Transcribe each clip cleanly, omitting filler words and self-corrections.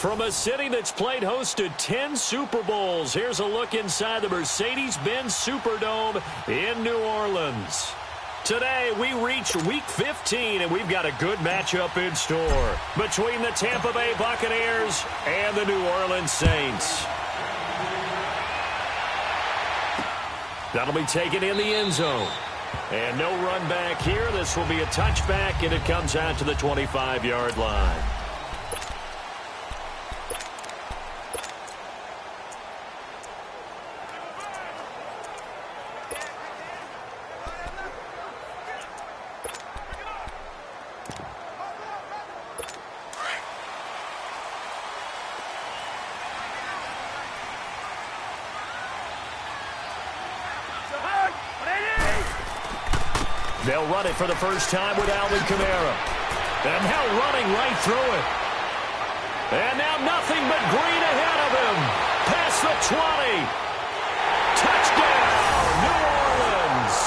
From a city that's played host to 10 Super Bowls, here's a look inside the Mercedes-Benz Superdome in New Orleans. Today, we reach Week 15, and we've got a good matchup in store between the Tampa Bay Buccaneers and the New Orleans Saints. That'll be taken in the end zone. And no run back here. This will be a touchback, and it comes out to the 25-yard line. They'll run it for the first time with Alvin Kamara. And now running right through it. And now nothing but green ahead of him. Past the 20. Touchdown, New Orleans.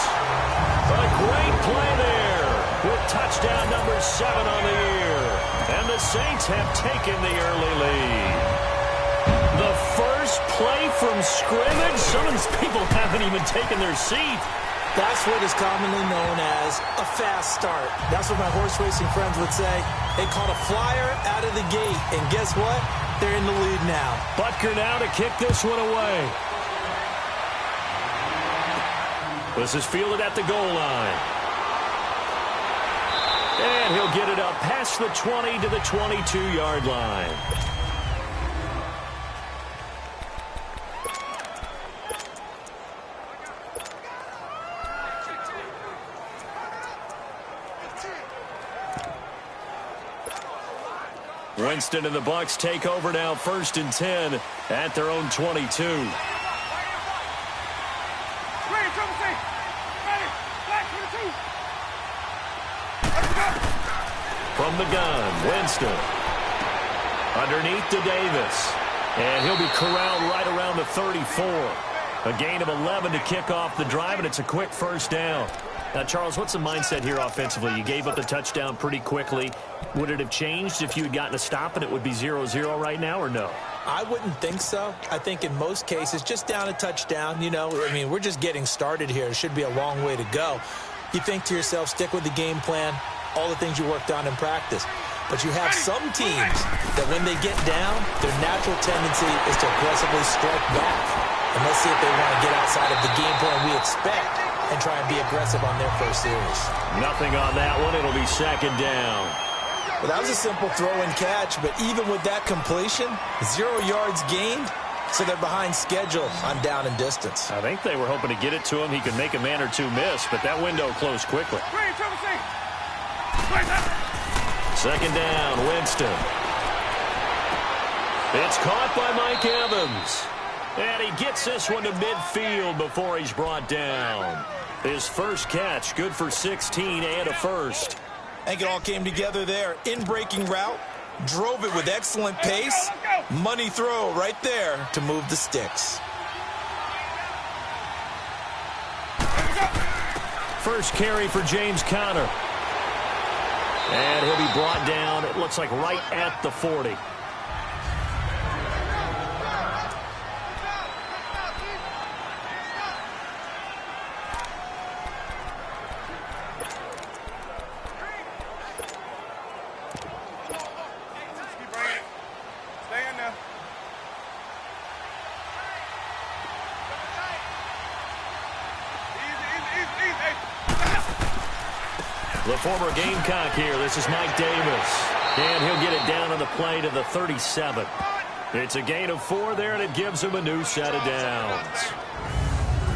A great play there with touchdown number 7 on the year. And the Saints have taken the early lead. The first play from scrimmage. Some of these people haven't even taken their seat. That's what is commonly known as a fast start. That's what my horse racing friends would say. They caught a flyer out of the gate, and guess what? They're in the lead now. Butker now to kick this one away. This is fielded at the goal line. And he'll get it up past the 20 to the 22-yard line. Winston and the Bucs take over now, 1st and 10 at their own 22. From the gun, Winston. Underneath to Davis. And he'll be corralled right around the 34. A gain of 11 to kick off the drive, and it's a quick first down. Now, Charles, what's the mindset here offensively? You gave up the touchdown pretty quickly. Would it have changed if you had gotten a stop and it would be 0-0 right now, or no? I wouldn't think so. I think in most cases, just down a touchdown, we're just getting started here. It should be a long way to go. You think to yourself, stick with the game plan, all the things you worked on in practice. But you have some teams that when they get down, their natural tendency is to aggressively strike back. And let's see if they want to get outside of the game plan we expect and try and be aggressive on their first series. Nothing on that one. It'll be 2nd down. Well, that was a simple throw and catch, but even with that completion, 0 yards gained, so they're behind schedule on down and distance. I think they were hoping to get it to him. He could make a man or two miss, but that window closed quickly. 2nd down, Winston. It's caught by Mike Evans. And he gets this one to midfield before he's brought down. His first catch, good for 16 and a first. I think it all came together there. In-breaking route, drove it with excellent pace. Money throw right there to move the sticks. First carry for James Conner. And he'll be brought down, it looks like right at the 40. The former Gamecock here. This is Mike Davis. And he'll get it down on the play to the 37. It's a gain of 4 there, and it gives him a new set of downs.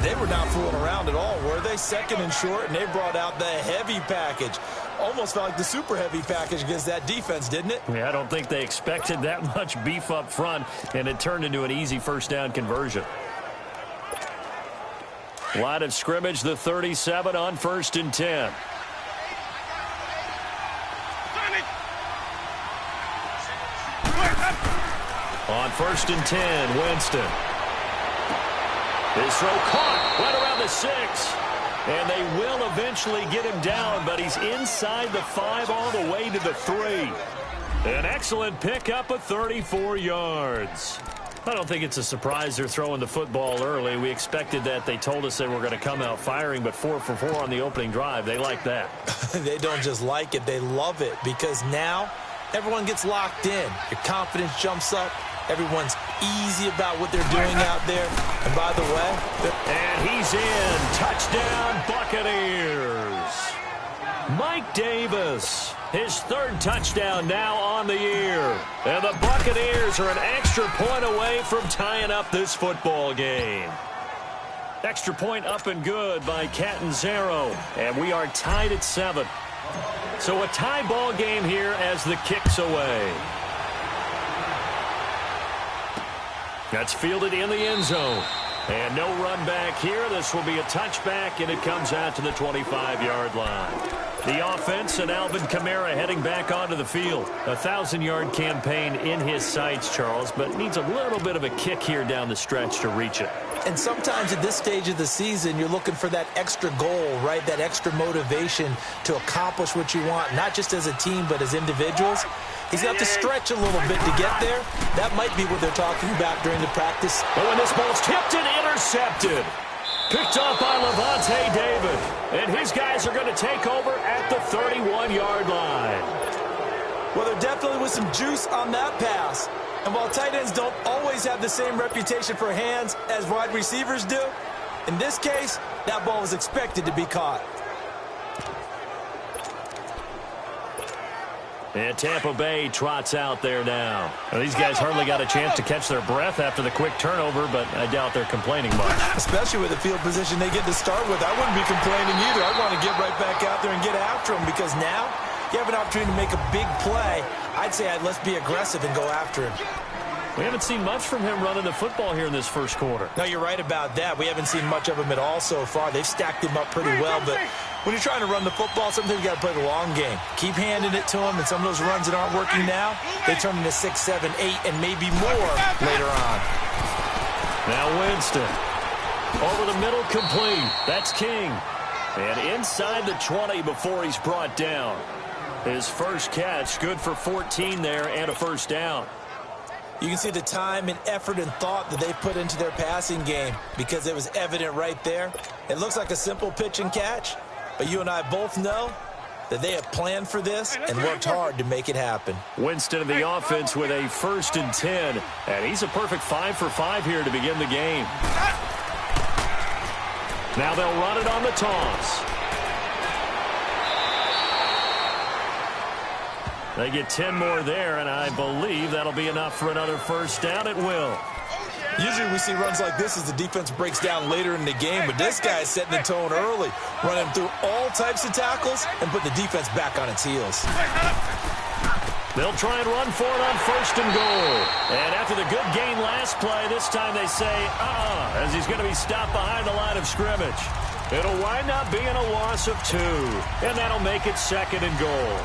They were not fooling around at all, were they? 2nd and short, and they brought out the heavy package. Almost felt like the super heavy package against that defense, didn't it? Yeah, I don't think they expected that much beef up front, and it turned into an easy first down conversion. Line of scrimmage, the 37 on 1st and 10. On 1st and 10, Winston. His throw caught right around the 6. And they will eventually get him down, but he's inside the 5 all the way to the 3. An excellent pickup of 34 yards. I don't think it's a surprise they're throwing the football early. We expected that. They told us they were going to come out firing, but 4 for 4 on the opening drive. They like that. They don't just like it. They love it because now everyone gets locked in. Your confidence jumps up. Everyone's easy about what they're doing out there. And by the way, and he's in. Touchdown, Buccaneers. Mike Davis, his third touchdown now on the year. And the Buccaneers are an extra point away from tying up this football game. Extra point up and good by Catanzaro. And we are tied at 7. So a tie ball game here as the kick's away. That's fielded in the end zone. And no run back here. This will be a touchback, and it comes out to the 25-yard line. The offense and Alvin Kamara heading back onto the field. A 1,000-yard campaign in his sights, Charles, but needs a little bit of a kick here down the stretch to reach it. And sometimes at this stage of the season, you're looking for that extra goal, right? That extra motivation to accomplish what you want, not just as a team, but as individuals. He's got to stretch a little bit to get there. That might be what they're talking about during the practice. Oh, and this ball's tipped and intercepted. Picked off by Levante David. And his guys are going to take over at the 31-yard line. Well, there definitely was some juice on that pass. And while tight ends don't always have the same reputation for hands as wide receivers do, in this case, that ball was expected to be caught. And Tampa Bay trots out there now. Well, these guys hardly got a chance to catch their breath after the quick turnover, but I doubt they're complaining much. Especially with the field position they get to start with. I wouldn't be complaining either. I'd want to get right back out there and get after them because now you have an opportunity to make a big play. I'd say let's be aggressive and go after him. We haven't seen much from him running the football here in this first quarter. No, you're right about that. We haven't seen much of him at all so far. They've stacked him up pretty well, but when you're trying to run the football, sometimes you got to play the long game. Keep handing it to him, and some of those runs that aren't working now, they turn into 6, 7, 8, and maybe more later on. Now Winston. Over the middle, complete. That's King. And inside the 20 before he's brought down. His first catch, good for 14 there and a first down. You can see the time and effort and thought that they put into their passing game because it was evident right there. It looks like a simple pitch and catch, but you and I both know that they have planned for this and worked hard to make it happen. Winston of the offense with a 1st and 10, and he's a perfect 5 for 5 here to begin the game. Now they'll run it on the toss. They get 10 more there, and I believe that'll be enough for another first down. It will. Usually we see runs like this as the defense breaks down later in the game, but this guy is setting the tone early, running through all types of tackles and put the defense back on its heels. They'll try and run for it on 1st and goal. And after the good gain last play, this time they say, as he's going to be stopped behind the line of scrimmage. It'll wind up being a loss of 2, and that'll make it 2nd and goal.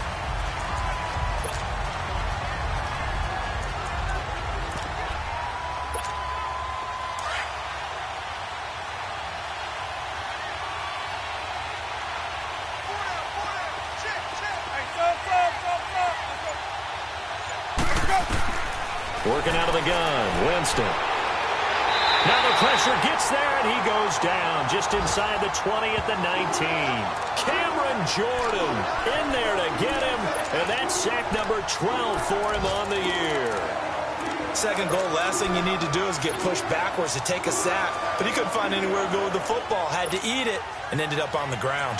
Working out of the gun, Winston. Now the pressure gets there, and he goes down just inside the 20 at the 19. Cameron Jordan in there to get him, and that's sack number 12 for him on the year. 2nd goal, last thing you need to do is get pushed backwards to take a sack, but he couldn't find anywhere to go with the football, had to eat it, and ended up on the ground.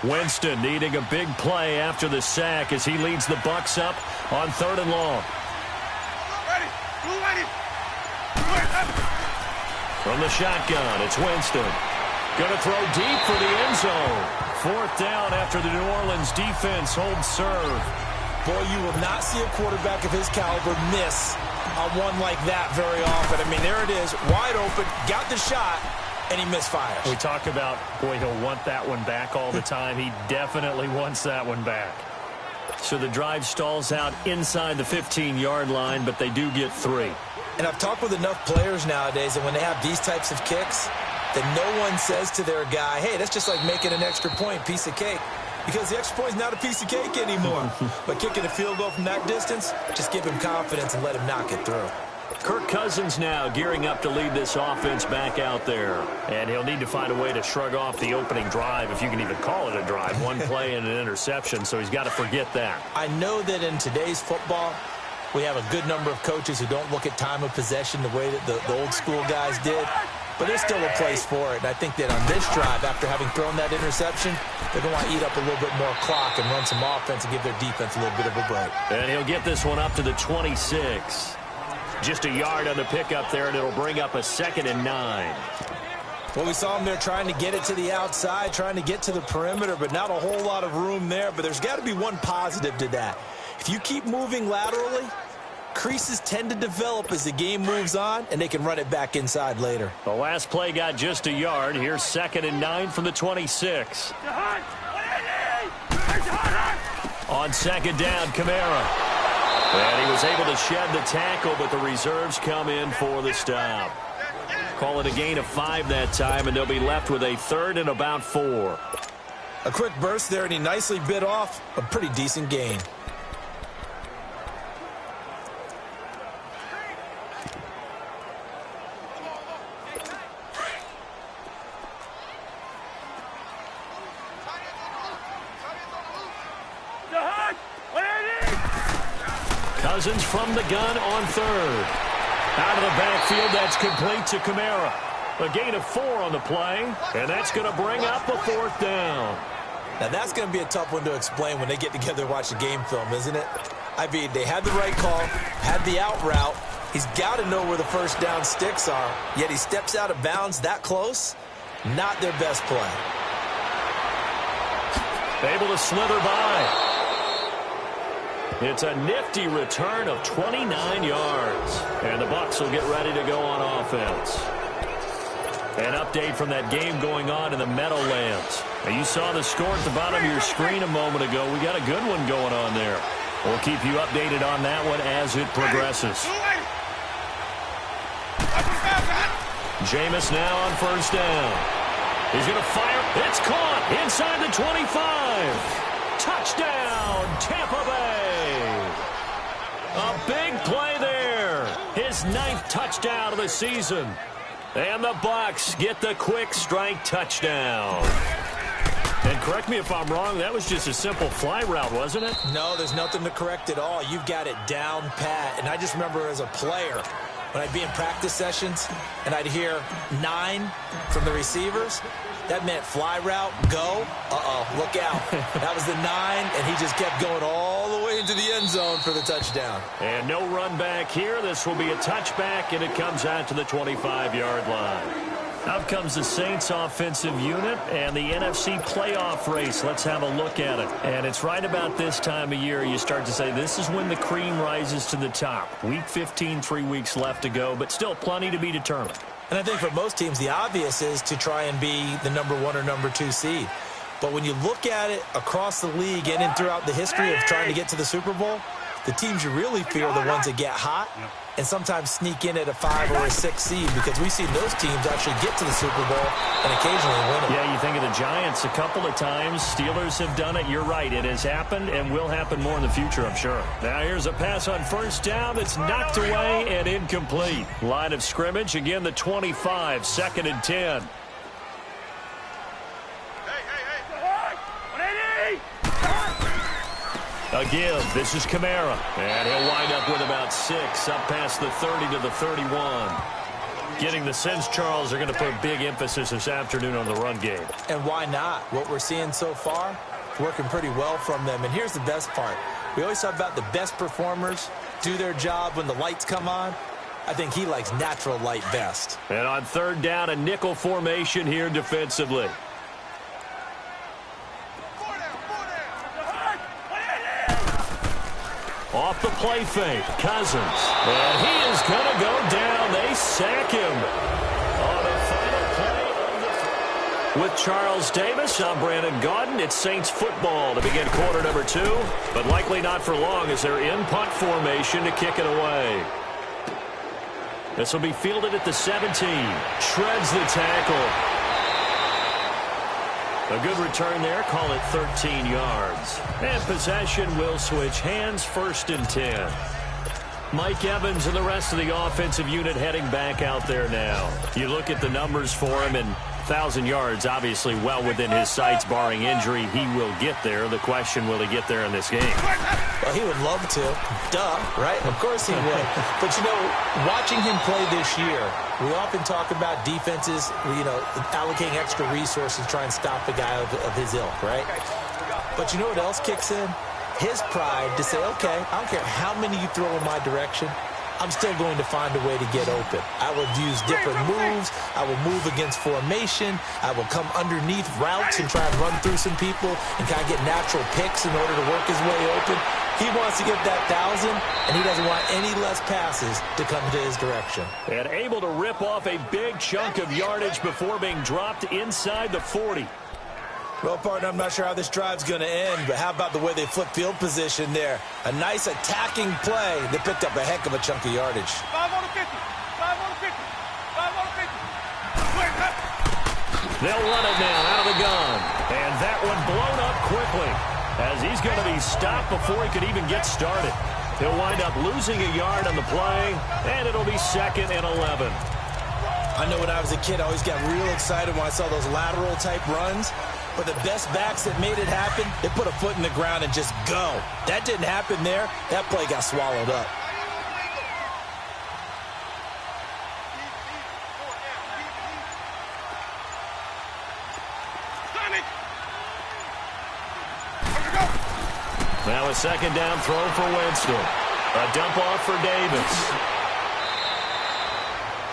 Winston needing a big play after the sack as he leads the Bucs up on 3rd and long. From the shotgun, it's Winston. Going to throw deep for the end zone. 4th down after the New Orleans defense holds serve. Boy, you will not see a quarterback of his caliber miss on one like that very often. I mean, there it is, wide open, got the shot, and he misfires. We talk about, boy, he'll want that one back all the time. He definitely wants that one back. So the drive stalls out inside the 15-yard line, but they do get 3. And I've talked with enough players nowadays, and when they have these types of kicks, that no one says to their guy, hey, that's just like making an extra point, piece of cake. Because the extra point is not a piece of cake anymore. But kicking a field goal from that distance, just give him confidence and let him knock it through. Kirk Cousins now gearing up to lead this offense back out there. And he'll need to find a way to shrug off the opening drive, if you can even call it a drive. One play and an interception, so he's got to forget that. I know that in today's football, we have a good number of coaches who don't look at time of possession the way that the old school guys did. But there's still a place for it. And I think that on this drive, after having thrown that interception, they're going to want to eat up a little bit more clock and run some offense and give their defense a little bit of a break. And he'll get this one up to the 26. Just a yard on the pickup there, and it'll bring up a 2nd and 9. Well, we saw him there trying to get it to the outside, trying to get to the perimeter, but not a whole lot of room there. But there's got to be one positive to that. If you keep moving laterally, creases tend to develop as the game moves on, and they can run it back inside later. The last play got just a yard. Here's 2nd and 9 from the 26. On 2nd down, Kamara. And he was able to shed the tackle, but the reserves come in for the stop. Call it a gain of 5 that time, and they'll be left with a 3rd and about 4. A quick burst there, and he nicely bit off a pretty decent gain. Cousins from the gun on 3rd. Out of the backfield, that's complete to Kamara. A gain of 4 on the play, and that's going to bring up a 4th down. Now, that's going to be a tough one to explain when they get together and watch the game film, isn't it? I mean, they had the right call, had the out route. He's got to know where the first down sticks are, yet he steps out of bounds that close. Not their best play. Able to slither by. It's a nifty return of 29 yards. And the Bucs will get ready to go on offense. An update from that game going on in the Meadowlands. Now, you saw the score at the bottom of your screen a moment ago. We got a good one going on there. We'll keep you updated on that one as it progresses. Jameis now on 1st down. He's going to fire. It's caught inside the 25. Touchdown, Tampa Bay. A big play there. His 9th touchdown of the season. And the Bucs get the quick strike touchdown. And correct me if I'm wrong, that was just a simple fly route, wasn't it? No, there's nothing to correct at all. You've got it down pat. And I just remember as a player, when I'd be in practice sessions and I'd hear 9 from the receivers, that meant fly route, go, look out. That was the 9, and he just kept going all the way into the end zone for the touchdown. And no run back here. This will be a touchback, and it comes out to the 25-yard line. Out comes the Saints offensive unit and the NFC playoff race. Let's have a look at it. And it's right about this time of year you start to say this is when the cream rises to the top. Week 15, 3 weeks left to go, but still plenty to be determined. And I think for most teams, the obvious is to try and be the number 1 or number 2 seed. But when you look at it across the league and throughout the history of trying to get to the Super Bowl, the teams you really fear are the ones that get hot and sometimes sneak in at a 5 or a 6 seed, because we've seen those teams actually get to the Super Bowl and occasionally win it. Yeah, you think of the Giants a couple of times. Steelers have done it. You're right. It has happened and will happen more in the future, I'm sure. Now here's a pass on 1st down that's knocked away and incomplete. Line of scrimmage, again the 25, 2nd and 10. Again, this is Kamara. And he'll wind up with about 6, up past the 30 to the 31. Getting the sense, Charles, they're going to put big emphasis this afternoon on the run game. And why not? What we're seeing so far is working pretty well from them. And here's the best part. We always talk about the best performers do their job when the lights come on. I think he likes natural light best. And on 3rd down, a nickel formation here defensively. Off the play fake, Cousins. And he is going to go down. They sack him. On the final play with Charles Davis, I'm Brandon Gaudin. It's Saints football to begin quarter number 2, but likely not for long as they're in punt formation to kick it away. This will be fielded at the 17. Shreds the tackle. A good return there. Call it 13 yards. And possession will switch hands, 1st and 10. Mike Evans and the rest of the offensive unit heading back out there now. You look at the numbers for him, and 1,000 yards obviously well within his sights, barring injury. He will get there. The question, will he get there in this game? Well, he would love to. Duh, right? Of course he would. But, you know, watching him play this year, we often talk about defenses, you know, allocating extra resources to try and stop the guy of his ilk, right? But you know what else kicks in? His pride to say, okay, I don't care how many you throw in my direction, I'm still going to find a way to get open. I will use different moves. I will move against formation. I will come underneath routes and try and run through some people and kind of get natural picks in order to work his way open. He wants to get that 1,000, and he doesn't want any less passes to come to his direction. And able to rip off a big chunk of yardage before being dropped inside the 40. Well, partner, I'm not sure how this drive's going to end, but how about the way they flip field position there? A nice attacking play that picked up a heck of a chunk of yardage. 5 on the 50. 5 on the 50. 5 on the 50. They'll run it now out of the gun. And that one blown up quickly as he's going to be stopped before he could even get started. He'll wind up losing a yard on the play, and it'll be 2nd and 11. I know when I was a kid, I always got real excited when I saw those lateral-type runs. But the best backs that made it happen, they put a foot in the ground and just go. That didn't happen there. That play got swallowed up. Now a 2nd down throw for Winston. A dump off for Davis.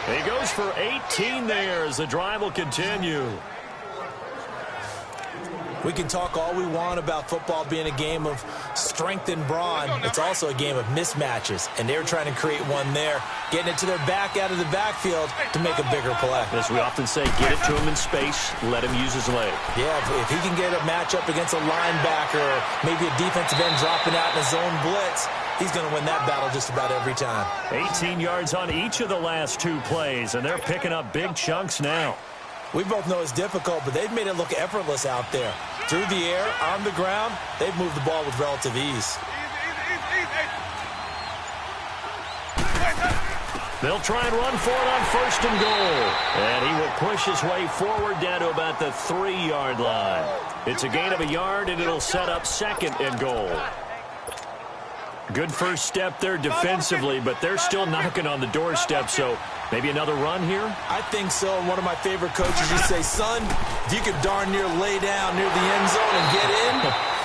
He goes for 18 there as the drive will continue. We can talk all we want about football being a game of strength and brawn. It's also a game of mismatches, and they're trying to create one there, getting it to their back out of the backfield to make a bigger play. As we often say, get it to him in space, let him use his leg. Yeah, if he can get a matchup against a linebacker or maybe a defensive end dropping out in a zone blitz, he's going to win that battle just about every time. 18 yards on each of the last 2 plays, and they're picking up big chunks now. We both know it's difficult, but they've made it look effortless out there. Through the air, on the ground, they've moved the ball with relative ease. They'll try and run for it on 1st and goal. And he will push his way forward down to about the 3-yard line. It's a gain of a yard, and it'll set up 2nd and goal. Good first step there defensively, but they're still knocking on the doorstep, so maybe another run here? I think so. One of my favorite coaches used to say, son, if you could darn near lay down near the end zone and get in,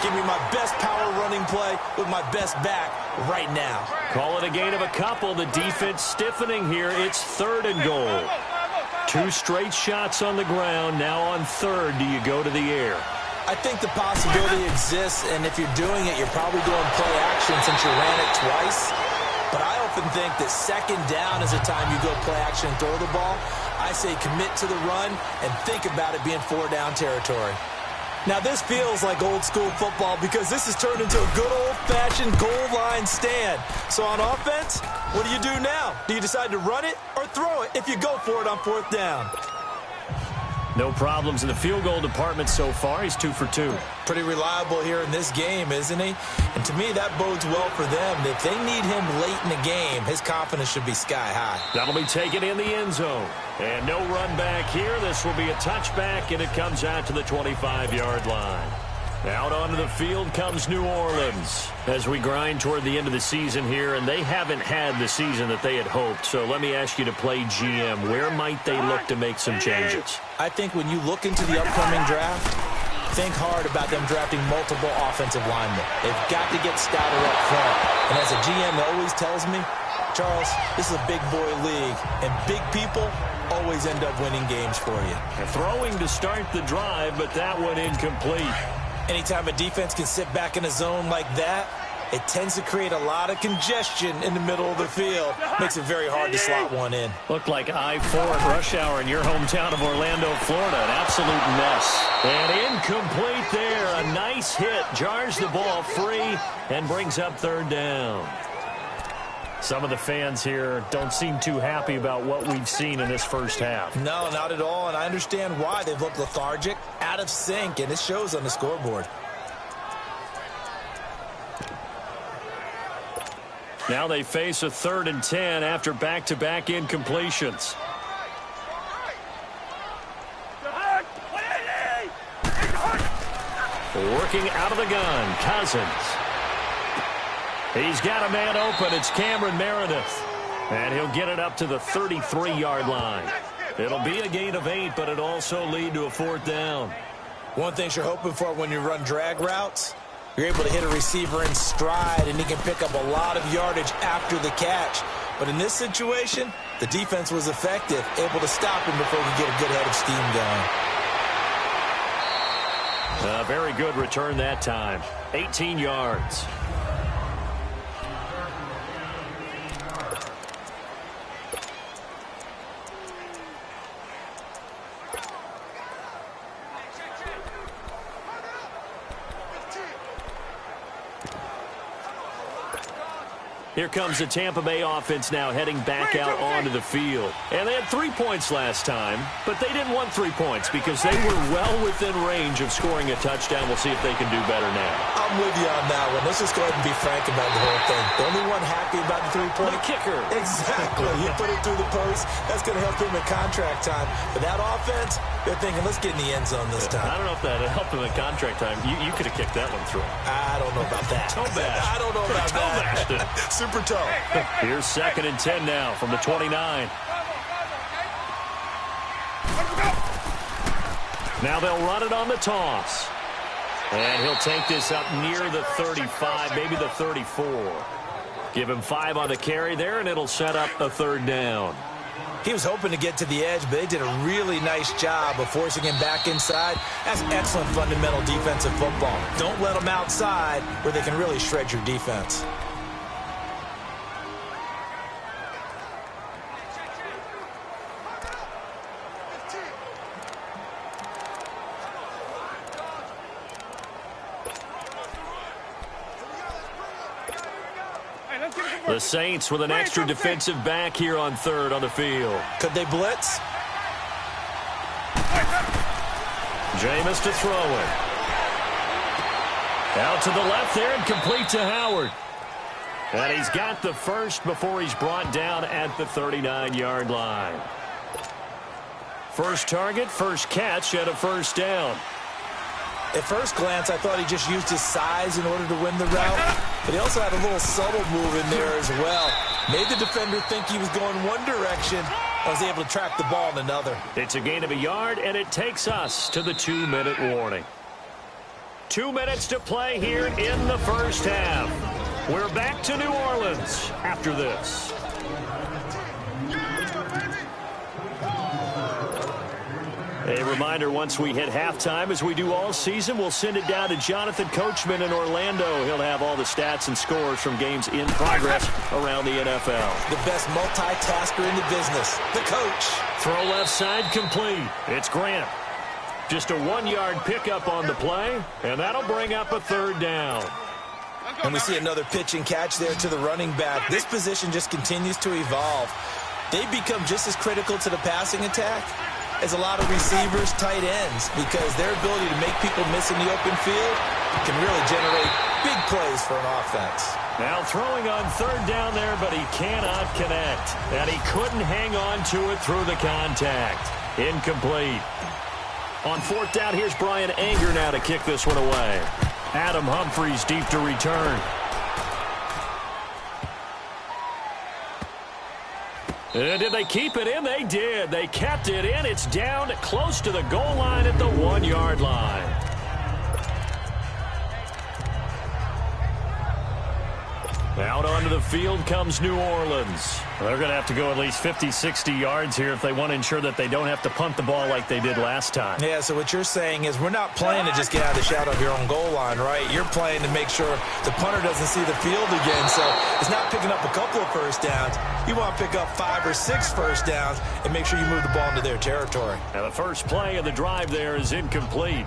give me my best power running play with my best back right now. Call it a gain of a couple. The defense stiffening here. It's 3rd and goal. 2 straight shots on the ground. Now on 3rd, do you go to the air? I think the possibility exists, and if you're doing it, you're probably going play action since you ran it twice. But I often think that 2nd down is the time you go play action and throw the ball. I say commit to the run and think about it being 4-down territory. Now, this feels like old-school football because this has turned into a good old-fashioned goal line stand. So on offense, what do you do now? Do you decide to run it or throw it if you go for it on 4th down? No problems in the field goal department so far. He's 2 for 2. Pretty reliable here in this game, isn't he? And to me, that bodes well for them. If they need him late in the game, his confidence should be sky high. That'll be taken in the end zone. And no run back here. This will be a touchback, and it comes out to the 25-yard line. Out onto the field comes New Orleans as we grind toward the end of the season here, and they haven't had the season that they had hoped. So let me ask you to play GM. Where might they look to make some changes? I think when you look into the upcoming draft, think hard about them drafting multiple offensive linemen. They've got to get stouter up front. And as a GM that always tells me, Charles, this is a big boy league, and big people always end up winning games for you. Throwing to start the drive, but that one incomplete. Anytime a defense can sit back in a zone like that, it tends to create a lot of congestion in the middle of the field. Makes it very hard to slot one in. Looked like I-4 at rush hour in your hometown of Orlando, Florida. An absolute mess. And incomplete there. A nice hit. Jars the ball free and brings up 3rd down. Some of the fans here don't seem too happy about what we've seen in this first half. No, not at all, and I understand why. They've looked lethargic, out of sync, and it shows on the scoreboard. Now they face a 3rd and 10 after back-to-back incompletions. Working out of the gun, Cousins. He's got a man open. It's Cameron Meredith. And he'll get it up to the 33-yard line. It'll be a gain of 8, but it'll also lead to a 4th down. One thing you're hoping for when you run drag routes, you're able to hit a receiver in stride, and he can pick up a lot of yardage after the catch. But in this situation, the defense was effective, able to stop him before he could get a good head of steam going. A very good return that time. 18 yards. Here comes the Tampa Bay offense now heading back out onto the field. And they had 3 points last time, but they didn't want 3 points because they were well within range of scoring a touchdown. We'll see if they can do better now. I'm with you on that one. Let's just go ahead and be frank about the whole thing. The only one happy about the 3-point. The kicker. Exactly. He put it through the post. That's going to help him in contract time. But that offense, they're thinking, let's get in the end zone this time. I don't know if that helped him in contract time. You could have kicked that one through. I don't know about that. Toe bash. I don't know about that. Super toe. Here's 2nd and 10 now from the 29. Now they'll run it on the toss. And he'll take this up near the 35, maybe the 34. Give him 5 on the carry there, and it'll set up a 3rd down. He was hoping to get to the edge, but they did a really nice job of forcing him back inside. That's excellent fundamental defensive football. Don't let them outside where they can really shred your defense. The Saints with an extra defensive back here on 3rd on the field. Could they blitz? Jameis to throw it. Out to the left there and complete to Howard. And he's got the first before he's brought down at the 39-yard line. First target, first catch, and a 1st down. At first glance, I thought he just used his size in order to win the route, but he also had a little subtle move in there as well. Made the defender think he was going one direction, and was able to track the ball in another. It's a gain of a yard, and it takes us to the 2-minute warning. 2 minutes to play here in the first half. We're back to New Orleans after this. A reminder, once we hit halftime, as we do all season, we'll send it down to Jonathan Coachman in Orlando. He'll have all the stats and scores from games in progress around the NFL. The best multitasker in the business, the coach. Throw left side complete. It's Grant. Just a 1-yard pickup on the play, and that'll bring up a 3rd down. And we see another pitch and catch there to the running back. This position just continues to evolve. They become just as critical to the passing attack as a lot of receivers, tight ends, because their ability to make people miss in the open field can really generate big plays for an offense. Now throwing on 3rd down there, but he cannot connect. And he couldn't hang on to it through the contact. Incomplete. On 4th down, here's Brian Anger now to kick this one away. Adam Humphries deep to return. Did they keep it in? They did. They kept it in. It's down close to the goal line at the 1-yard line. Out onto the field comes New Orleans. They're going to have to go at least 50, 60 yards here if they want to ensure that they don't have to punt the ball like they did last time. Yeah, so what you're saying is we're not playing to just get out of the shadow of your own goal line, right? You're playing to make sure the punter doesn't see the field again. So it's not picking up a couple of first downs. You want to pick up 5 or 6 first downs and make sure you move the ball into their territory. Now the first play of the drive there is incomplete.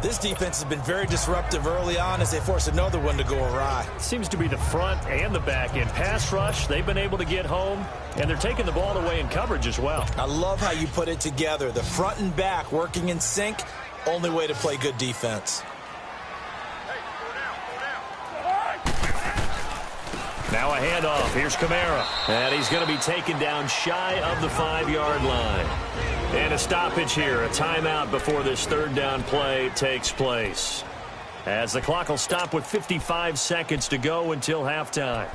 This defense has been very disruptive early on as they force another one to go awry. Seems to be the front and the back end. Pass rush, they've been able to get home, and they're taking the ball away in coverage as well. I love how you put it together. The front and back working in sync, only way to play good defense. Now a handoff. Here's Kamara. And he's going to be taken down shy of the 5-yard line. And a stoppage here, a timeout before this third down play takes place. As the clock will stop with 55 seconds to go until halftime.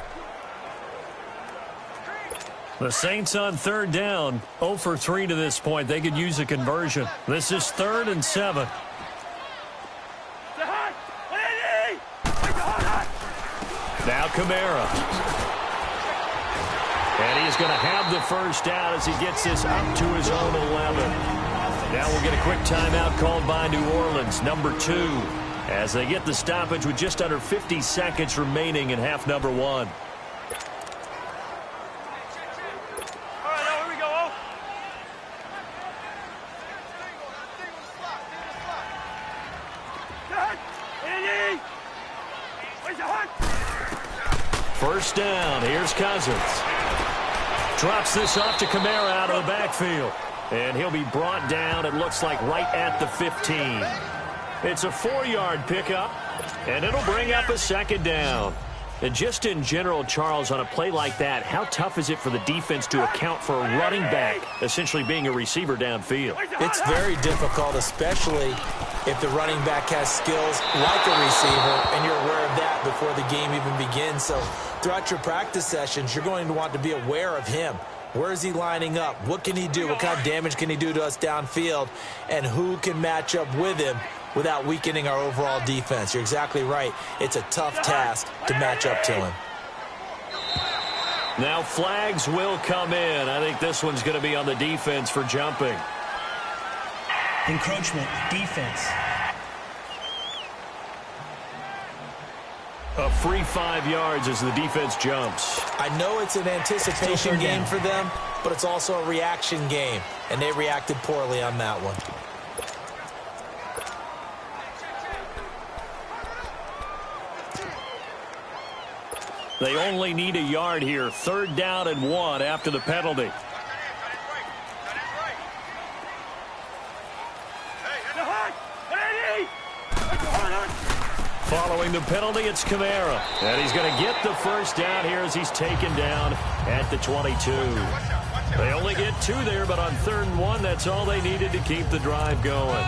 The Saints on third down, 0 for 3 to this point. They could use a conversion. This is 3rd and 7. Now Kamara. And he's going to have the first down as he gets this up to his own 11. Now we'll get a quick timeout called by New Orleans, number 2, as they get the stoppage with just under 50 seconds remaining in half number 1. All right, now here we go. First down. Here's Cousins. Drops this off to Kamara out of the backfield. And he'll be brought down, it looks like, right at the 15. It's a 4-yard pickup, and it'll bring up a second down. And just in general, Charles, on a play like that, how tough is it for the defense to account for a running back essentially being a receiver downfield? It's very difficult, especially if the running back has skills like a receiver, and you're aware of that before the game even begins. So throughout your practice sessions, you're going to want to be aware of him. Where is he lining up? What can he do? What kind of damage can he do to us downfield? And who can match up with him without weakening our overall defense? You're exactly right. It's a tough task to match up to him. Now flags will come in. I think this one's going to be on the defense for jumping. Encroachment, defense. A free 5 yards as the defense jumps. I know it's an anticipation game for them, but it's also a reaction game, and they reacted poorly on that one. They only need a yard here. 3rd down and 1 after the penalty. Following the penalty, it's Kamara. And he's going to get the first down here as he's taken down at the 22. They only get 2 there, but on 3rd and 1, that's all they needed to keep the drive going.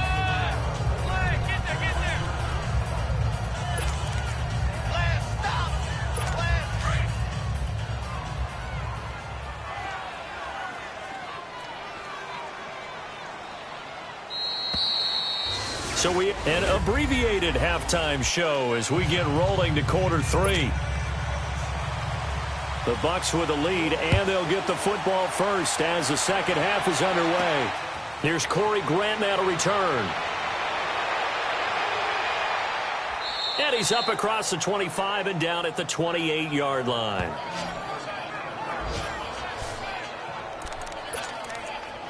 So an abbreviated halftime show as we get rolling to quarter 3. The Bucs with the lead, and they'll get the football first as the second half is underway. Here's Corey Grant now to return. And he's up across the 25 and down at the 28-yard line.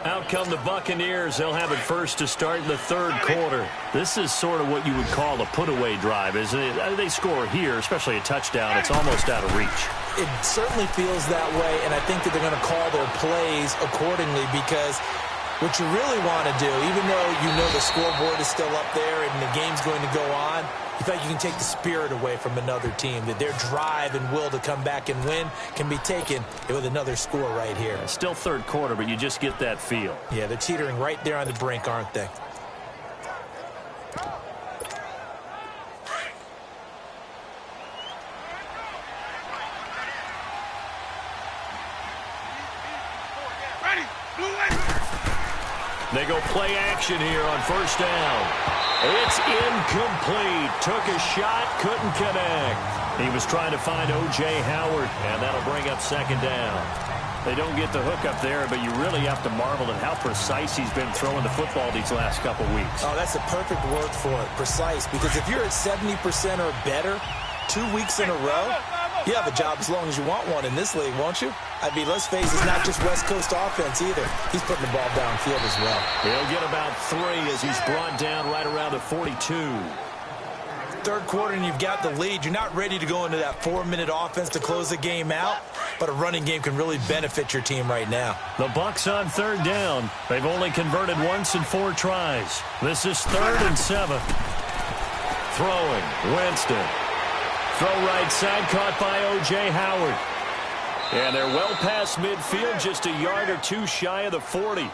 Out come the Buccaneers. They'll have it first to start in the 3rd quarter. This is sort of what you would call a put-away drive, isn't it? They score here, especially a touchdown. It's almost out of reach. It certainly feels that way, and I think that they're going to call their plays accordingly, because what you really want to do, even though you know the scoreboard is still up there and the game's going to go on, you think you can take the spirit away from another team, that their drive and will to come back and win can be taken with another score right here. Still 3rd quarter, but you just get that feel. Yeah, they're teetering right there on the brink, aren't they? They go play action here on 1st down. It's incomplete. Took a shot, couldn't connect. He was trying to find O.J. Howard, and that'll bring up 2nd down. They don't get the hook up there, but you really have to marvel at how precise he's been throwing the football these last couple weeks. Oh, that's a perfect word for it, precise, because if you're at 70% or better 2 weeks in a row, You have a job as long as you want one in this league, won't you? I mean, let's face it, it's not just West Coast offense either. He's putting the ball downfield as well. He'll get about 3 as he's brought down right around the 42. Third quarter and you've got the lead. You're not ready to go into that 4-minute offense to close the game out, but a running game can really benefit your team right now. The Bucs on third down. They've only converted once in 4 tries. This is 3rd and 7. Throwing, Winston. Throw right side, caught by O.J. Howard. And they're well past midfield, just a yard or 2 shy of the 40.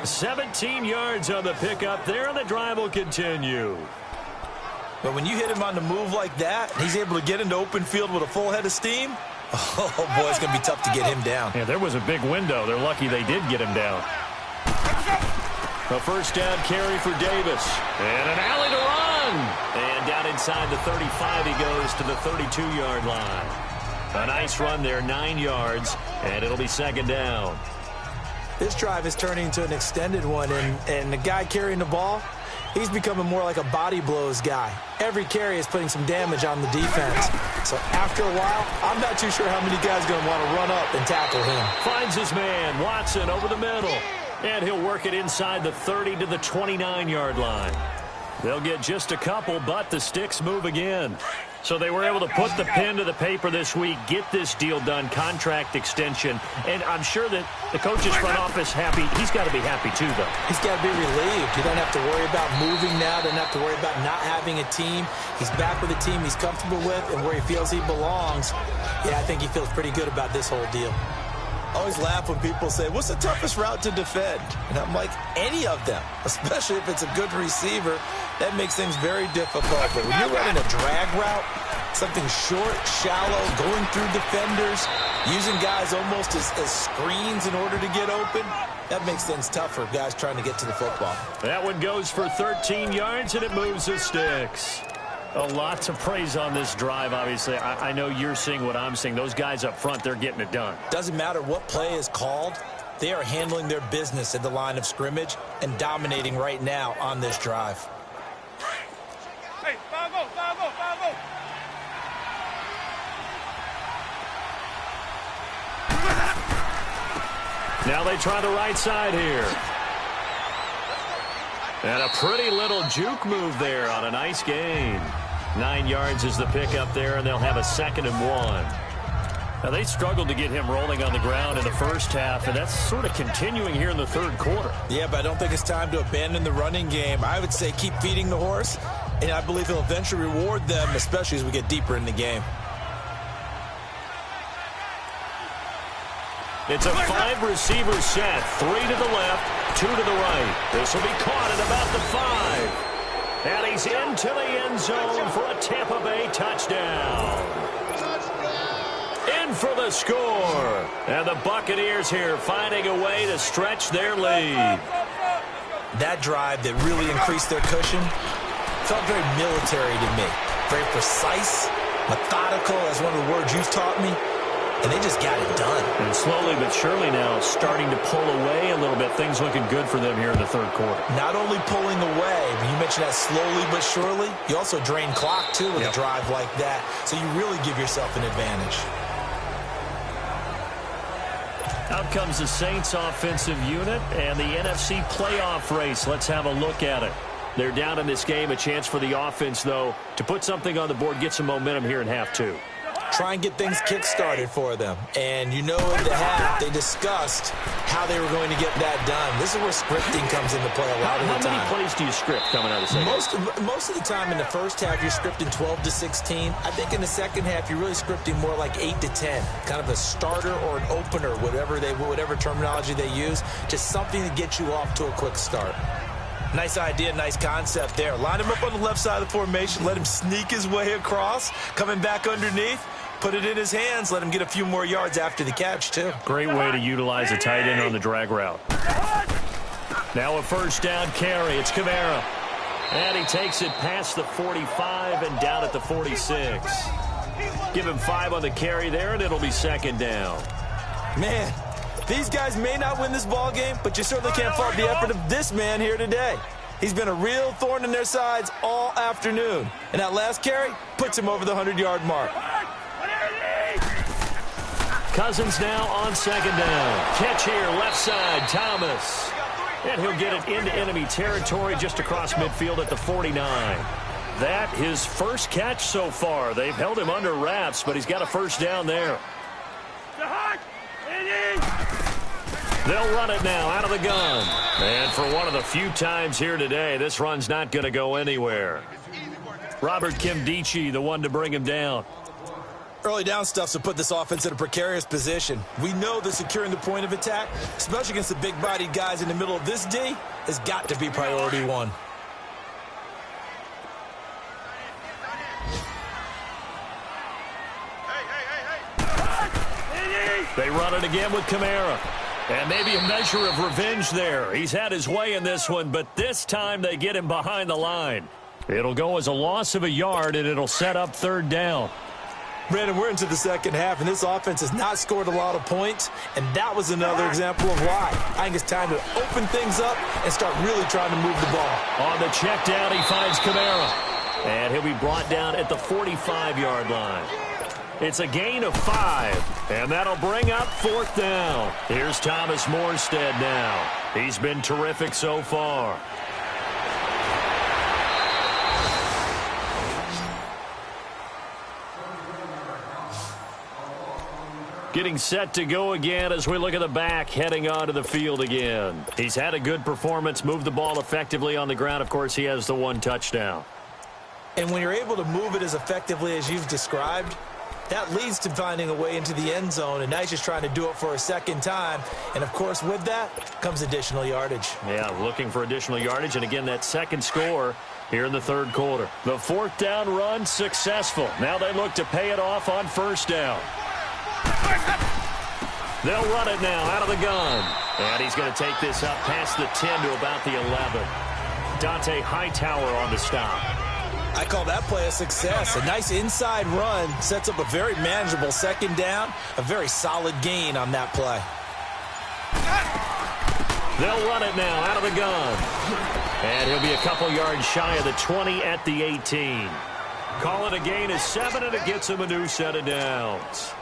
17 yards on the pickup there, and the drive will continue. But when you hit him on the move like that, he's able to get into open field with a full head of steam, oh, boy, it's going to be tough to get him down. Yeah, there was a big window. They're lucky they did get him down. A first down carry for Davis. And an alley to run. And down inside the 35, he goes to the 32-yard line. A nice run there, 9 yards, and it'll be 2nd down. This drive is turning into an extended one, and the guy carrying the ball, he's becoming more like a body blows guy. Every carry is putting some damage on the defense. So after a while, I'm not too sure how many guys are going to want to run up and tackle him. Finds his man, Watson, over the middle. And he'll work it inside the 30 to the 29-yard line. They'll get just a couple, but the sticks move again. So they were able to put the pen to the paper this week, get this deal done, contract extension. And I'm sure that the coach's front office happy. He's got to be happy too, though. He's got to be relieved. He doesn't have to worry about moving now, doesn't have to worry about not having a team. He's back with a team he's comfortable with and where he feels he belongs. Yeah, I think he feels pretty good about this whole deal. I always laugh when people say, what's the toughest route to defend? And I'm like, any of them, especially if it's a good receiver. That makes things very difficult. But when you're running a drag route, something short, shallow, going through defenders, using guys almost as screens in order to get open, that makes things tougher, guys trying to get to the football. That one goes for 13 yards, and it moves the sticks. A lot to praise on this drive, obviously. I know you're seeing what I'm seeing. Those guys up front, they're getting it done. Doesn't matter what play is called. They are handling their business at the line of scrimmage and dominating right now on this drive. Hey, fire go, fire go, fire go. Now they try the right side here. And a pretty little juke move there on a nice gain. 9 yards is the pickup there, and they'll have a 2nd and 1. Now, they struggled to get him rolling on the ground in the first half, and that's sort of continuing here in the third quarter. Yeah, but I don't think it's time to abandon the running game. I would say keep feeding the horse, and I believe he'll eventually reward them, especially as we get deeper in the game. It's a 5-receiver set, 3 to the left, 2 to the right. This will be caught at about the 5. And he's into the end zone for a Tampa Bay touchdown. In for the score. And the Buccaneers here finding a way to stretch their lead. That drive that really increased their cushion felt very military to me. Very precise, methodical, as one of the words you've taught me. And they just got it done. And slowly but surely now starting to pull away a little bit. Things looking good for them here in the third quarter. Not only pulling away, but you mentioned that slowly but surely. You also drain clock, too, with a drive like that. So you really give yourself an advantage. Out comes the Saints offensive unit and the NFC playoff race. Let's have a look at it. They're down in this game. A chance for the offense, though, to put something on the board, get some momentum here in half 2. Try and get things kick-started for them. And you know at the half, they discussed how they were going to get that done. This is where scripting comes into play a lot of the time. How many plays do you script coming out of the second? Most of the time in the first half, you're scripting 12 to 16. I think in the second half, you're really scripting more like 8 to 10. Kind of a starter or an opener, whatever terminology they use. Just something to get you off to a quick start. Nice idea, nice concept there. Line him up on the left side of the formation. Let him sneak his way across. Coming back underneath. Put it in his hands. Let him get a few more yards after the catch, too. Great way to utilize a tight end on the drag route. Now a first down carry. It's Kamara. And he takes it past the 45 and down at the 46. Give him 5 on the carry there, and it'll be 2nd down. Man, these guys may not win this ball game, but you certainly can't fault the effort of this man here today. He's been a real thorn in their sides all afternoon. And that last carry puts him over the 100-yard mark. Cousins now on second down. Catch here, left side, Thomas. And he'll get it into enemy territory just across midfield at the 49. That his first catch so far. They've held him under wraps, but he's got a first down there. They'll run it now out of the gun. And for one of the few times here today, this run's not going to go anywhere. Robert Kimdichie, the one to bring him down. Early down stuff's to put this offense in a precarious position. We know that securing the point of attack, especially against the big-bodied guys in the middle of this D, has got to be priority one. They run it again with Kamara. And maybe a measure of revenge there. He's had his way in this one, but this time they get him behind the line. It'll go as a loss of a yard, and it'll set up third down. Brandon, we're into the second half, and this offense has not scored a lot of points, and that was another example of why. I think it's time to open things up and start really trying to move the ball. On the check down, he finds Kamara. And he'll be brought down at the 45-yard line. It's a gain of 5, and that'll bring up fourth down. Here's Thomas Morstead now. He's been terrific so far. Getting set to go again as we look at the back heading onto the field again. He's had a good performance, moved the ball effectively on the ground. Of course, he has the one touchdown. And when you're able to move it as effectively as you've described, that leads to finding a way into the end zone, and now he's just trying to do it for a second time. And, of course, with that comes additional yardage. Yeah, looking for additional yardage, and, again, that second score here in the third quarter. The fourth down run successful. Now they look to pay it off on first down. They'll run it now out of the gun. And he's going to take this up past the 10 to about the 11. Dante Hightower on the stop. I call that play a success. A nice inside run sets up a very manageable second down. A very solid gain on that play. They'll run it now out of the gun. And he'll be a couple yards shy of the 20 at the 18. Call it a gain of 7, and it gets him a new set of downs.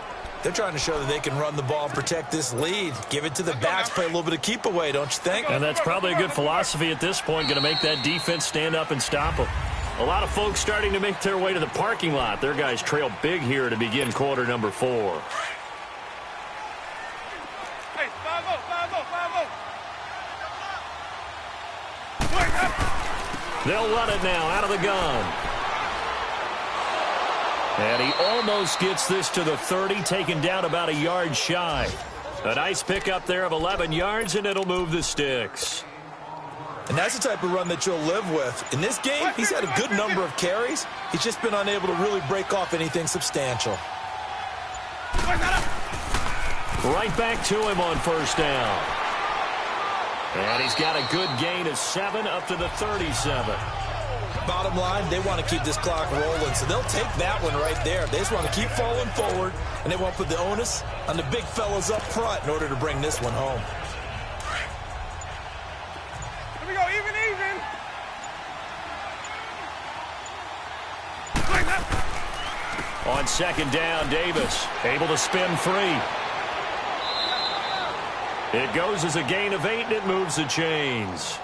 They're trying to show that they can run the ball, protect this lead. Give it to the backs, play a little bit of keep away, don't you think? And that's probably a good philosophy at this point, going to make that defense stand up and stop them. A lot of folks starting to make their way to the parking lot. Their guys trail big here to begin quarter number 4. Hey, 5-0. They'll run it now out of the gun. And he almost gets this to the 30, taken down about a yard shy. A nice pickup there of 11 yards, and it'll move the sticks. And that's the type of run that you'll live with. In this game, he's had a good number of carries. He's just been unable to really break off anything substantial. Right back to him on first down. And he's got a good gain of 7 up to the 37. Bottom line, they want to keep this clock rolling, so they'll take that one right there. They just want to keep falling forward, and they won't put the onus on the big fellas up front in order to bring this one home. Here we go, even. On second down, Davis able to spin free. It goes as a gain of 8, and it moves the chains.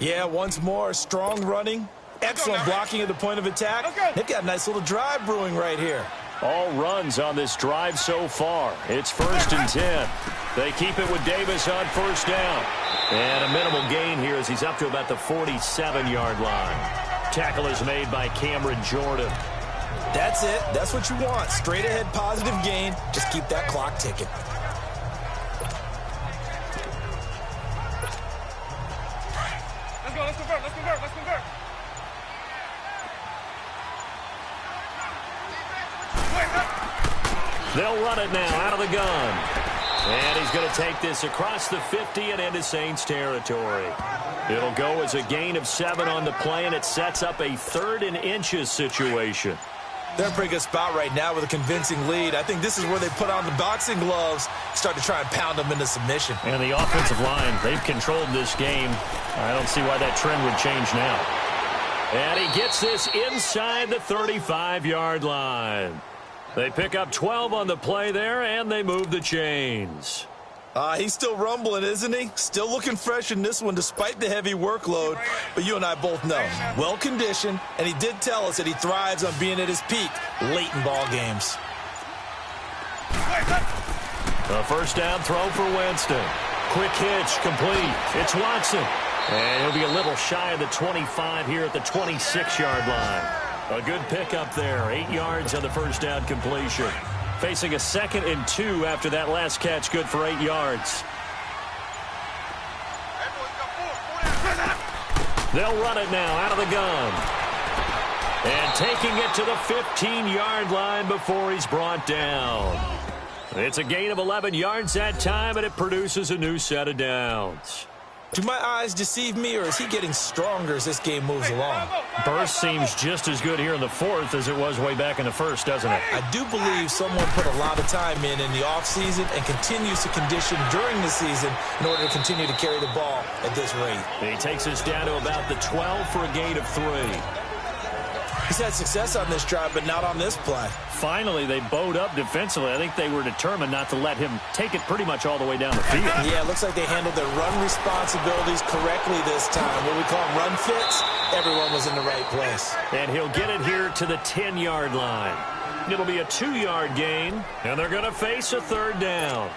Yeah, once more, strong running, excellent blocking at the point of attack. They've got a nice little drive brewing right here. All runs on this drive so far. It's 1st and 10. They keep it with Davis on first down. And a minimal gain here as he's up to about the 47-yard line. Tackle is made by Cameron Jordan. That's it. That's what you want. Straight ahead positive gain. Just keep that clock ticking. Let's convert. They'll run it now out of the gun. And he's going to take this across the 50 and into Saints territory. It'll go as a gain of 7 on the play, and it sets up a 3rd and inches situation. They're in a pretty good spot right now with a convincing lead. I think this is where they put on the boxing gloves, start to try and pound them into submission. And the offensive line, they've controlled this game. I don't see why that trend would change now. And he gets this inside the 35-yard line. They pick up 12 on the play there, and they move the chains. He's still rumbling, isn't he? Still looking fresh in this one despite the heavy workload. But you and I both know, well-conditioned, and he did tell us that he thrives on being at his peak late in ball games. A first down throw for Winston. Quick hitch, complete. It's Watson. And he'll be a little shy of the 25 here at the 26-yard line. A good pickup there. 8 yards on the first down completion. Facing a 2nd and 2 after that last catch. Good for 8 yards. They'll run it now out of the gun. And taking it to the 15-yard line before he's brought down. It's a gain of 11 yards that time, and it produces a new set of downs. Do my eyes deceive me, or is he getting stronger as this game moves along? Burst seems just as good here in the 4th as it was way back in the 1st, doesn't it? I do believe someone put a lot of time in the offseason and continues to condition during the season in order to continue to carry the ball at this rate. He takes us down to about the 12 for a gain of 3. He's had success on this drive, but not on this play. Finally, they bowed up defensively. I think they were determined not to let him take it pretty much all the way down the field. Yeah, it looks like they handled their run responsibilities correctly this time. What we call run fits, everyone was in the right place. And he'll get it here to the 10-yard line. It'll be a 2-yard gain, and they're going to face a 3rd down.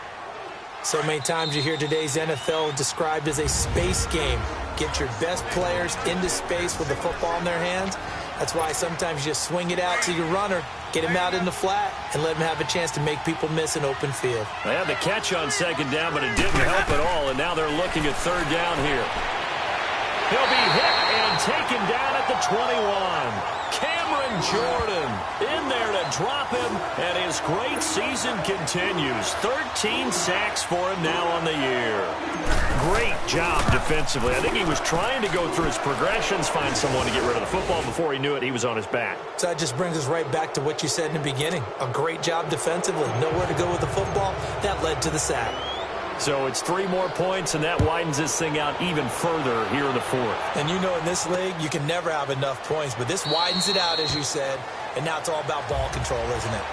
So many times you hear today's NFL described as a space game. Get your best players into space with the football in their hands. That's why sometimes you just swing it out to your runner, get him out in the flat, and let him have a chance to make people miss an open field. They had the catch on 2nd down, but it didn't help at all, and now they're looking at 3rd down here. He'll be hit and taken down at the 21. Cameron Jordan in there to drop him, and his great season continues. 13 sacks for him now on the year. Great job defensively. I think he was trying to go through his progressions, find someone to get rid of the football. Before he knew it, he was on his back. So that just brings us right back to what you said in the beginning. A great job defensively. Nowhere to go with the football. That led to the sack. So it's 3 more points, and that widens this thing out even further here in the 4th. And you know in this league, you can never have enough points, but this widens it out, as you said, and now it's all about ball control, isn't it?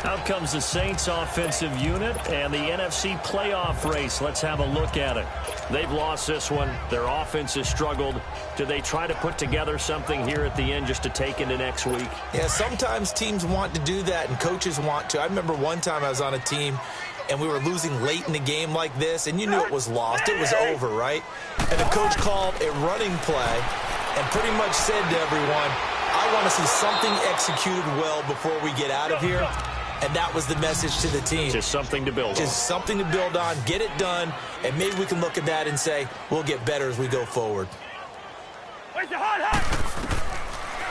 Out comes the Saints offensive unit and the NFC playoff race. Let's have a look at it. They've lost this one. Their offense has struggled. Do they try to put together something here at the end just to take into next week? Yeah, sometimes teams want to do that and coaches want to. I remember one time I was on a team and we were losing late in the game like this, and you knew it was lost. It was over, right? And the coach called a running play and pretty much said to everyone, I want to see something executed well before we get out of here. And that was the message to the team. Just something to build on. Just something to build on, get it done, and maybe we can look at that and say, we'll get better as we go forward.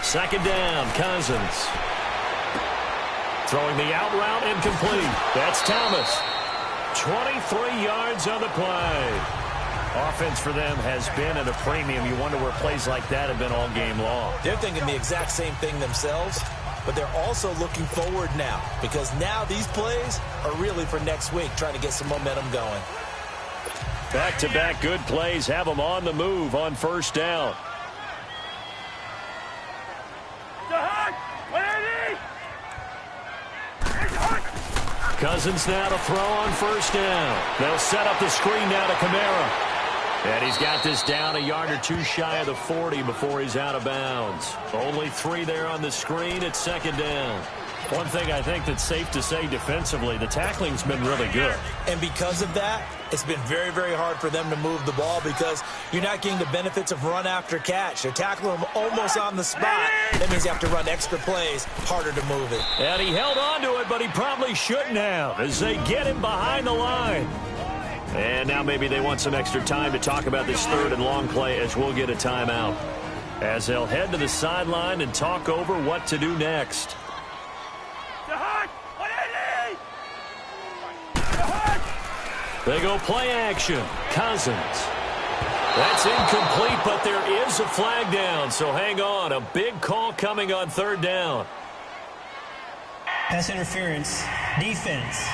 2nd down, Cousins. Throwing the out route incomplete. That's Thomas. 23 yards on the play. Offense for them has been at a premium. You wonder where plays like that have been all game long. They're thinking the exact same thing themselves. But they're also looking forward now, because now these plays are really for next week, trying to get some momentum going. Back-to-back good plays have them on the move on 1st down. Cousins now to throw on 1st down. They'll set up the screen now to Kamara. And he's got this down a yard or 2 shy of the 40 before he's out of bounds. Only 3 there on the screen at 2nd down. One thing I think that's safe to say defensively, the tackling's been really good. And because of that, it's been very, very hard for them to move the ball because you're not getting the benefits of run after catch. They're tackling them almost on the spot. That means you have to run extra plays, harder to move it. And he held on to it, but he probably shouldn't have as they get him behind the line. And now maybe they want some extra time to talk about this 3rd and long play as we'll get a timeout. As they'll head to the sideline and talk over what to do next. They go play action. Cousins. That's incomplete, but there is a flag down, so hang on. A big call coming on 3rd down. Pass interference. Defense.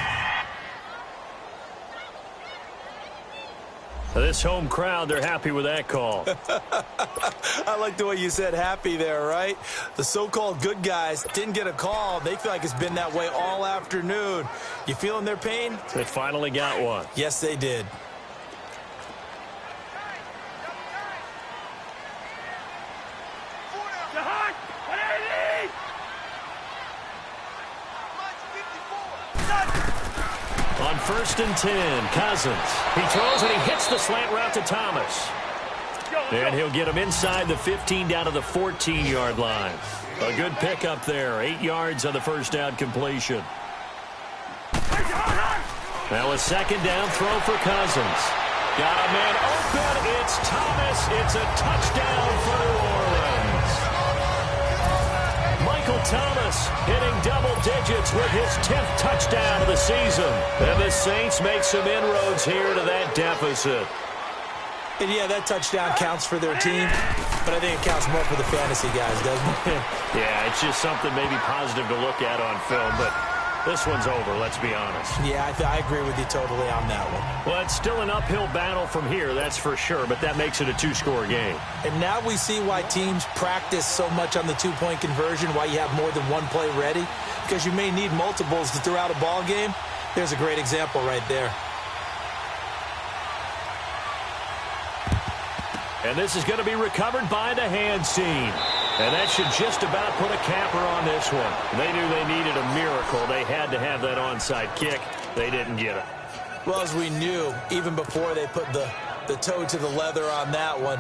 This home crowd, they're happy with that call. I like the way you said happy there, right? The so-called good guys didn't get a call. They feel like it's been that way all afternoon. You feeling their pain? They finally got one. Yes, they did. On 1st and 10, Cousins. He throws and he hits the slant route to Thomas. And he'll get him inside the 15 down to the 14-yard line. A good pickup there. 8 yards on the first down completion. Now a second down throw for Cousins. Got a man open. It's Thomas. It's a touchdown for New Orleans. Michael Thomas hitting double digits with his 10th touchdown of the season. And the Saints make some inroads here to that deficit. And yeah, that touchdown counts for their team, but I think it counts more for the fantasy guys, doesn't it? Yeah, it's just something maybe positive to look at on film, but this one's over, let's be honest. Yeah, I agree with you totally on that one. Well, it's still an uphill battle from here, that's for sure, but that makes it a 2-score game. And now we see why teams practice so much on the 2-point conversion, why you have more than one play ready, because you may need multiples throughout a ball game. There's a great example right there. And this is going to be recovered by the hands team. And that should just about put a capper on this one. They knew they needed a miracle. They had to have that onside kick. They didn't get it. Well, as we knew, even before they put the toe to the leather on that one,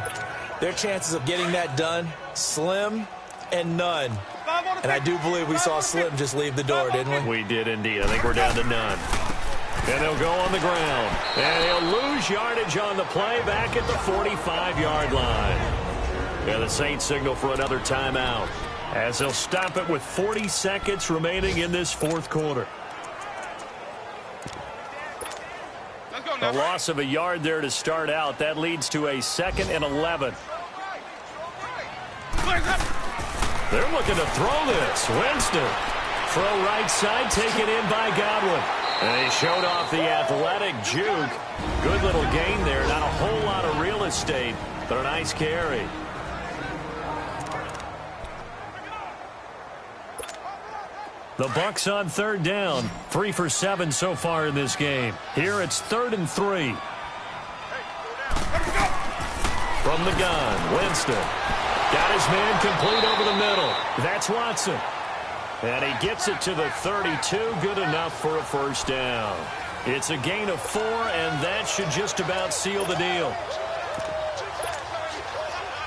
their chances of getting that done, slim and none. And I do believe we saw Slim just leave the door, didn't we? We did indeed. I think we're down to none. And they'll go on the ground. And he'll lose yardage on the play back at the 45-yard line. And the Saints signal for another timeout as they'll stop it with 40 seconds remaining in this fourth quarter. A loss of a yard there to start out. That leads to a 2nd and 11. They're looking to throw this. Winston. Throw right side, taken in by Godwin. And he showed off the athletic juke. Good little gain there. Not a whole lot of real estate, but a nice carry. The Bucs on 3rd down. 3 for 7 so far in this game. Here it's 3rd and 3. From the gun, Winston. Got his man complete over the middle. That's Watson. And he gets it to the 32. Good enough for a first down. It's a gain of 4, and that should just about seal the deal.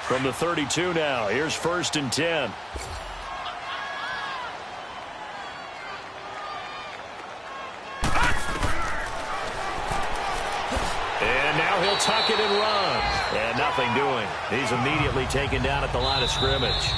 From the 32 now, here's 1st and 10. And now he'll tuck it and run. And nothing doing. He's immediately taken down at the line of scrimmage.